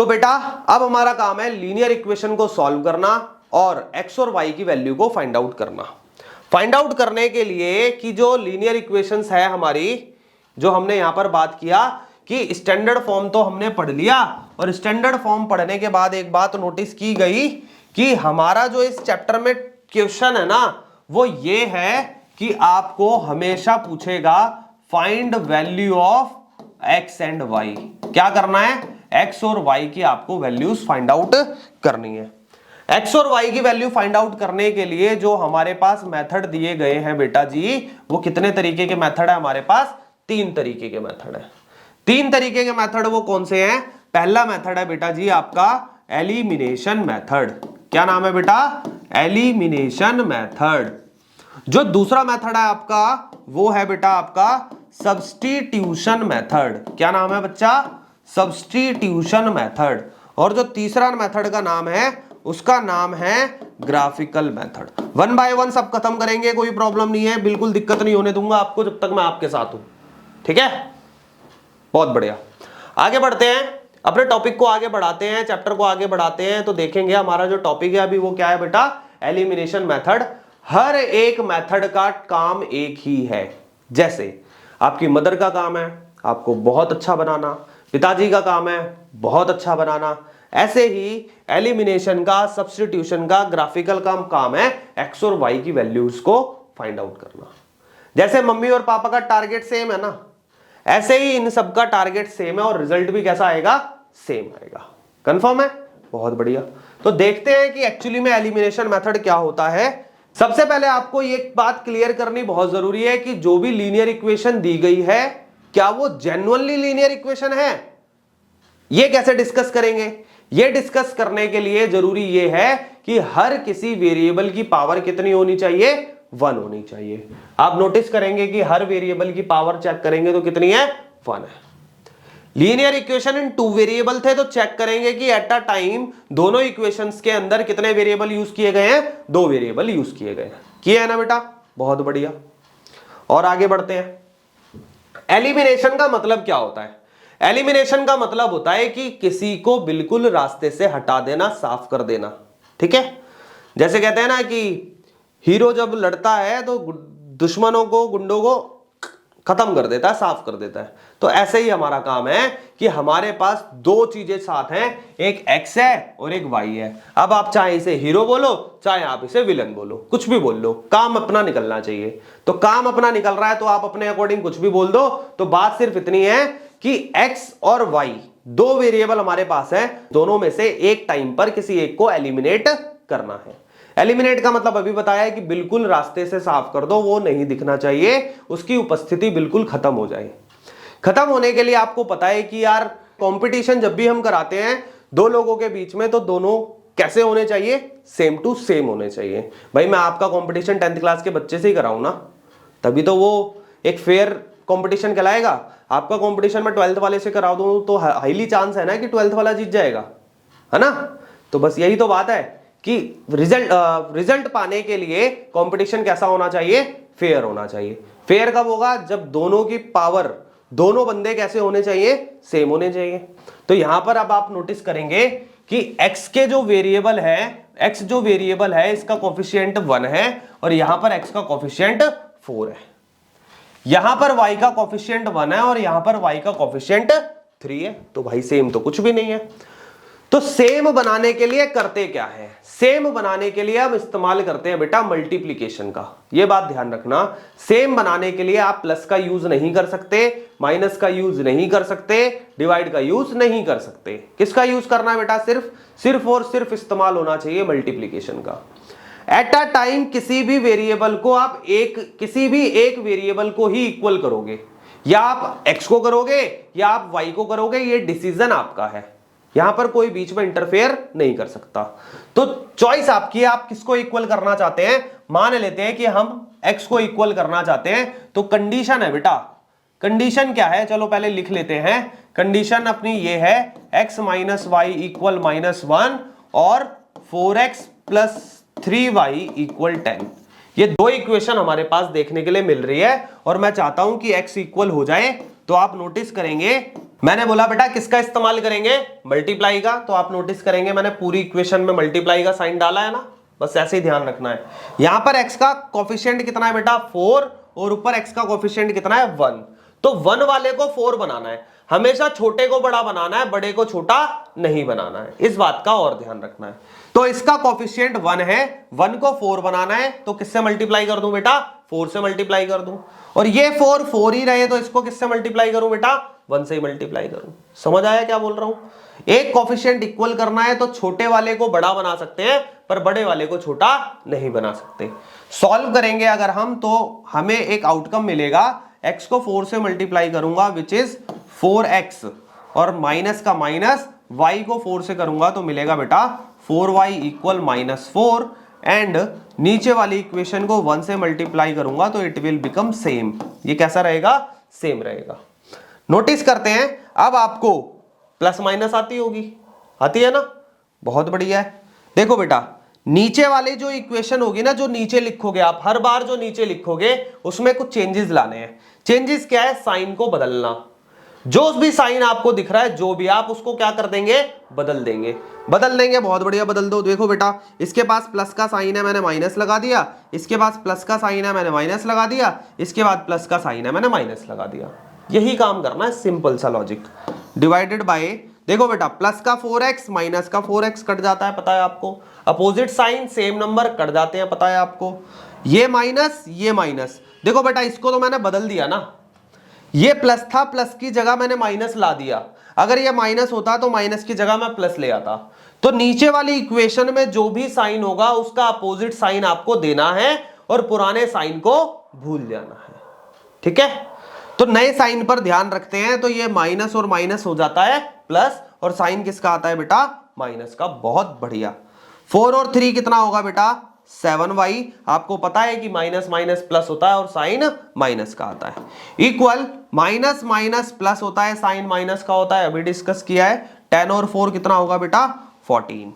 तो बेटा अब हमारा काम है लीनियर इक्वेशन को सॉल्व करना और x और y की वैल्यू को फाइंड आउट करना। फाइंड आउट करने के लिए कि जो लीनियर इक्वेशंस है हमारी, जो हमने यहां पर बात किया कि स्टैंडर्ड फॉर्म तो हमने पढ़ लिया, और स्टैंडर्ड फॉर्म पढ़ने के बाद एक बात नोटिस की गई कि हमारा जो इस चैप्टर में क्वेश्चन है ना वो ये है कि आपको हमेशा पूछेगा find value of x and y। क्या करना है? x और y की आपको वैल्यूज फाइंड आउट करनी है। x और y की वैल्यू फाइंड आउट करने के लिए जो हमारे पास मेथड दिए गए हैं बेटा जी, वो कितने तरीके के मेथड है हमारे पास? 3 तरीके के मेथड है। 3 तरीके के मेथड वो कौन से हैं? पहला मेथड है बेटा जी आपका एलिमिनेशन मेथड। क्या नाम है बेटा? Elimination method. जो दूसरा मेथड है आपका वो है बेटा आपका सब्स्टिट्यूशन मेथड। क्या नाम है बच्चा? Substitution method. और जो तीसरा मेथड का नाम है उसका नाम है ग्राफिकल मेथड। 1 बाय 1 सब खत्म करेंगे, कोई प्रॉब्लम नहीं है, बिल्कुल दिक्कत नहीं होने दूंगा आपको जब तक मैं आपके साथ हूं। ठीक है, बहुत बढ़िया। आगे बढ़ते हैं, अपने टॉपिक को आगे बढ़ाते हैं, चैप्टर को आगे बढ़ाते हैं। तो देखेंगे हमारा जो टॉपिक है अभी वो क्या है बेटा? Elimination method. हर एक मेथड का काम एक ही है। जैसे आपकी मदर का काम है आपको बहुत अच्छा बनाना, पिताजी का काम है बहुत अच्छा बनाना, ऐसे ही एलिमिनेशन का, सब्स्टिट्यूशन का, ग्राफिकल का काम है एक्स और वाई की वैल्यूज को फाइंड आउट करना। जैसे मम्मी और पापा का टारगेट सेम है ना, ऐसे ही इन सबका टारगेट सेम है और रिजल्ट भी कैसा आएगा? सेम आएगा। कंफर्म है? बहुत बढ़िया। तो देखते हैं कि एक्चुअली में एलिमिनेशन मेथड क्या होता है। सबसे पहले आपको एक बात क्लियर करनी बहुत जरूरी है कि जो भी लीनियर इक्वेशन दी गई है क्या वो जेन्युइनली लीनियर इक्वेशन है? ये कैसे डिस्कस करेंगे? ये डिस्कस करने के लिए जरूरी ये है कि हर किसी वेरिएबल की पावर कितनी होनी चाहिए? 1 होनी चाहिए। आप नोटिस करेंगे कि हर वेरिएबल की पावर चेक करेंगे तो कितनी है? 1 है। लीनियर इक्वेशन इन 2 वेरिएबल थे तो चेक करेंगे कि एट अ टाइम दोनों इक्वेशंस के अंदर कितने वेरिएबल यूज किए गए हैं? 2 वेरिएबल यूज किए गए हैं। किए है ना बेटा? बहुत बढ़िया। और आगे बढ़ते हैं। एलिमिनेशन का मतलब क्या होता है? एलिमिनेशन का मतलब होता है कि किसी को बिल्कुल रास्ते से हटा देना, साफ कर देना। ठीक है, जैसे कहते हैं ना कि हीरो जब लड़ता है तो दुश्मनों को, गुंडों को खत्म कर देता है, साफ कर देता है। तो ऐसे ही हमारा काम है कि हमारे पास 2 चीजें साथ हैं, एक एक्स है और एक वाई है। अब आप चाहे इसे हीरो बोलो, चाहे आप इसे विलन बोलो, कुछ भी बोल लो, काम अपना निकलना चाहिए। तो काम अपना निकल रहा है तो आप अपने अकॉर्डिंग कुछ भी बोल दो। तो बात सिर्फ इतनी है कि एक्स और वाई 2 वेरिएबल हमारे पास है, दोनों में से एक टाइम पर किसी एक को एलिमिनेट करना है। एलिमिनेट का मतलब अभी बताया है कि बिल्कुल रास्ते से साफ कर दो, वो नहीं दिखना चाहिए, उसकी उपस्थिति बिल्कुल खत्म हो जाए। खत्म होने के लिए आपको पता है कि यार कंपटीशन जब भी हम कराते हैं 2 लोगों के बीच में तो दोनों कैसे होने चाहिए? सेम टू सेम होने चाहिए। भाई मैं आपका कंपटीशन 10th क्लास के बच्चे से ही कराऊं ना, तभी तो वो एक फेयर कंपटीशन कहलाएगा। आपका कंपटीशन मैं 12th वाले से करा दूं तो हाईली चांस है ना कि 12th वाला जीत जाएगा, है ना? तो बस यही तो बात है कि रिजल्ट पाने के लिए कंपटीशन कैसा होना चाहिए? फेयर होना चाहिए। फेयर कब होगा? जब दोनों की पावर, दोनों बंदे कैसे होने चाहिए? सेम होने चाहिए। तो यहां पर अब आप नोटिस करेंगे कि x के जो वेरिएबल है, x जो वेरिएबल है इसका कोफिशिएंट 1 है और यहां पर x का कोफिशिएंट 4 है। यहां पर y का कोफिशिएंट 1 है और यहां पर y का कोफिशिएंट 3 है। तो भाई सेम तो कुछ भी नहीं है। तो सेम बनाने के लिए करते क्या है? सेम बनाने के लिए हम इस्तेमाल करते हैं बेटा मल्टीप्लिकेशन का। यह बात ध्यान रखना, सेम बनाने के लिए आप प्लस का यूज नहीं कर सकते, माइनस का यूज नहीं कर सकते, डिवाइड का यूज नहीं कर सकते। किसका यूज करना है बेटा? सिर्फ और सिर्फ इस्तेमाल होना चाहिए मल्टीप्लिकेशन का। एट अ टाइम किसी भी वेरिएबल को आप किसी भी एक वेरिएबल को ही इक्वल करोगे, या आप x को करोगे या आप y को करोगे, ये डिसीजन आपका है। यहां पर कोई बीच में इंटरफेयर नहीं कर सकता। तो चॉइस आपकी है, आप किसको इक्वल करना चाहते हैं। मान लेते हैं कि हम x को इक्वल करना चाहते हैं, तो कंडीशन है बेटा, कंडीशन क्या है? चलो पहले लिख लेते हैं। कंडीशन अपनी ये है x माइनस वाई इक्वल -1 और 4x प्लस 3y इक्वल 10। ये 2 इक्वेशन हमारे पास देखने के लिए मिल रही है और मैं चाहता हूं कि x इक्वल हो जाए। तो आप नोटिस करेंगे मैंने बोला बेटा किसका इस्तेमाल करेंगे, मल्टीप्लाई का। तो आप नोटिस करेंगे मैंने पूरी इक्वेशन में मल्टीप्लाई का साइन डाला है ना, बस ऐसे ही ध्यान रखना है। यहां पर x का कोफिशिएंट कितना है बेटा 4 और ऊपर x का कोफिशिएंट कितना है 1। तो 1 वाले को 4 बनाना है, हमेशा छोटे को बड़ा बनाना है, बड़े को छोटा नहीं बनाना है, इस बात का और ध्यान रखना है। तो इसका कोफिशिएंट 1 है, 1 को 4 बनाना है, तो किससे मल्टीप्लाई कर दूं बेटा 4 से मल्टीप्लाई कर दूं। और ये 4 ही रहे तो इसको किससे मल्टीप्लाई करूं बेटा 1 से ही मल्टीप्लाई करूं। समझ आया क्या बोल रहा हूं? एक कोफिशिएंट इक्वल करना है तो छोटे वाले को बड़ा बना सकते हैं पर बड़े वाले को छोटा नहीं बना सकते। सॉल्व करेंगे अगर हम तो हमें एक आउटकम मिलेगा, x को 4 से मल्टीप्लाई करूंगा विच इज 4x और माइनस का माइनस y को 4 से करूंगा तो मिलेगा बेटा 4y इक्वल -4 एंड नीचे वाली इक्वेशन को 1 से मल्टीप्लाई करूंगा तो इट विल बिकम सेम। ये कैसा रहेगा, सेम रहेगा। नोटिस करते हैं अब आपको प्लस माइनस आती होगी, आती है ना, बहुत बढ़िया है। देखो बेटा नीचे वाली जो इक्वेशन होगी ना, जो नीचे लिखोगे आप हर बार जो नीचे लिखोगे उसमें कुछ चेंजेस लाने हैं। चेंजेस क्या है, साइन को बदलना। जो भी साइन आपको दिख रहा है जो भी आप उसको क्या कर देंगे, बदल देंगे। बदल देंगे, बहुत बढ़िया बदल दो। देखो बेटा इसके पास प्लस का साइन है मैंने माइनस लगा दिया, इसके पास प्लस का साइन है मैंने माइनस लगा दिया, इसके बाद प्लस का साइन है मैंने माइनस लगा दिया। यही काम करना है, सिंपल सा लॉजिक। डिवाइडेड बाय, देखो बेटा प्लस का 4x माइनस का 4x कट जाता है, पता है आपको। Opposite sign same number cut जाते हैं, पता है आपको। ये माइनस ये माइनस, देखो बेटा इसको तो मैंने बदल दिया ना, ये प्लस था, प्लस की जगह मैंने माइनस ला दिया। अगर ये माइनस होता तो माइनस की जगह मैं प्लस ले आता। तो नीचे वाली इक्वेशन में जो भी साइन होगा उसका अपोजिट साइन आपको देना है और पुराने साइन को भूल जाना है, ठीक है। तो नए साइन पर ध्यान रखते हैं, तो ये माइनस और माइनस हो जाता है प्लस और साइन किसका आता है बेटा, माइनस का। बहुत बढ़िया। 4 और 3 कितना होगा बेटा 7y। आपको पता है कि माइनस माइनस प्लस होता है और साइन माइनस का आता है। इक्वल माइनस माइनस प्लस होता है, साइन माइनस का होता है, अभी डिस्कस किया है। 10 और 4 कितना होगा बेटा 14।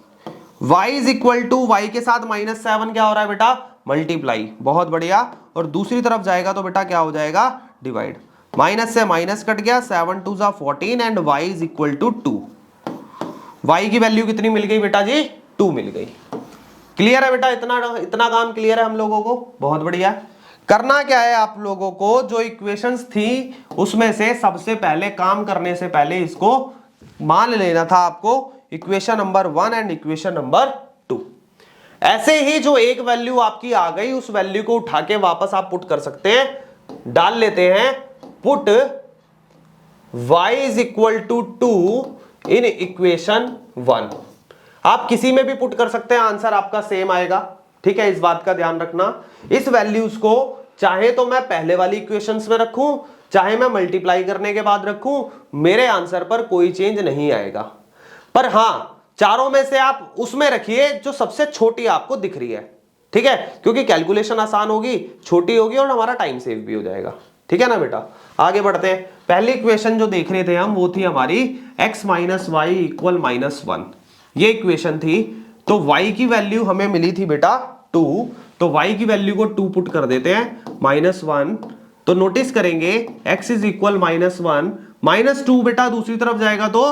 y is equal to, y के साथ -7 क्या हो रहा है बेटा, मल्टीप्लाई। बहुत बढ़िया। और दूसरी तरफ जाएगा तो बेटा क्या हो जाएगा, डिवाइड। माइनस से माइनस कट गया, 7 2 जा 14 and y is equal to 2। y की वैल्यू कितनी मिल गई बेटा जी, 2 मिल गई। क्लियर है बेटा, इतना काम क्लियर है हम लोगों को, बहुत बढ़िया। करना क्या है आप लोगों को, जो इक्वेशंस थी उसमें से सबसे पहले काम करने से पहले इसको मान लेना था आपको equation number 1 and equation number 2। ऐसे ही जो एक वैल्यू आपकी आ गई उस वैल्यू को उठा के वापस आप पुट कर सकते हैं। डाल लेते हैं put y is equal to 2 in equation 1। आप किसी में भी पुट कर सकते हैं, आंसर आपका सेम आएगा, ठीक है। इस बात का ध्यान रखना। इस वैल्यूज को चाहे तो मैं पहले वाली इक्वेशंस में रखूं, चाहे मैं मल्टीप्लाई करने के बाद रखूं, मेरे आंसर पर कोई चेंज नहीं आएगा। पर हां, चारों में से आप उसमें रखिए जो सबसे छोटी आपको दिख रही है, ठीक है, क्योंकि कैलकुलेशन आसान होगी, छोटी होगी और हमारा टाइम सेव भी हो जाएगा, ठीक है ना बेटा। आगे बढ़ते हैं। पहली इक्वेशन जो देख रहे थे हम वो थी हमारी x माइनस वाई इक्वल -1। ये इक्वेशन थी। तो y की वैल्यू हमें मिली थी बेटा 2, तो y की वैल्यू को 2 पुट कर देते हैं, -1। तो नोटिस करेंगे x इज इक्वल -1, -2 बेटा दूसरी तरफ जाएगा तो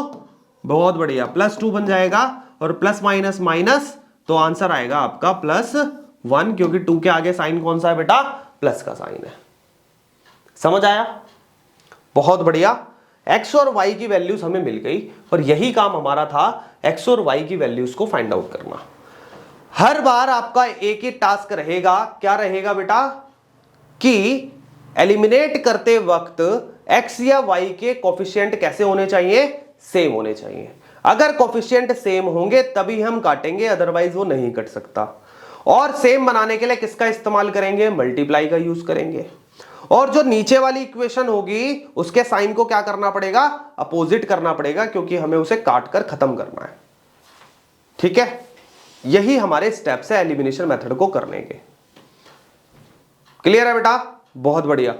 बहुत बढ़िया +2 बन जाएगा और प्लस माइनस माइनस, तो आंसर आएगा आपका +1, क्योंकि 2 के आगे साइन कौन सा है बेटा, प्लस का साइन है। समझ आया, बहुत बढ़िया। x और y की वैल्यूज हमें मिल गई और यही काम हमारा था, x और y की वैल्यूज को फाइंड आउट करना। हर बार आपका एक ही टास्क रहेगा, क्या रहेगा बेटा, कि एलिमिनेट करते वक्त x या y के कोफिशिएंट कैसे होने चाहिए, सेम होने चाहिए। अगर कोफिशिएंट सेम होंगे तभी हम काटेंगे, अदरवाइज वो नहीं कट सकता। और सेम बनाने के लिए किसका इस्तेमाल करेंगे, मल्टीप्लाई का यूज करेंगे। और जो नीचे वाली इक्वेशन होगी उसके साइन को क्या करना पड़ेगा, अपोजिट करना पड़ेगा, क्योंकि हमें उसे काट कर खत्म करना है, ठीक है। यही हमारे स्टेप्स है एलिमिनेशन मेथड को करने के। क्लियर है बेटा, बहुत बढ़िया।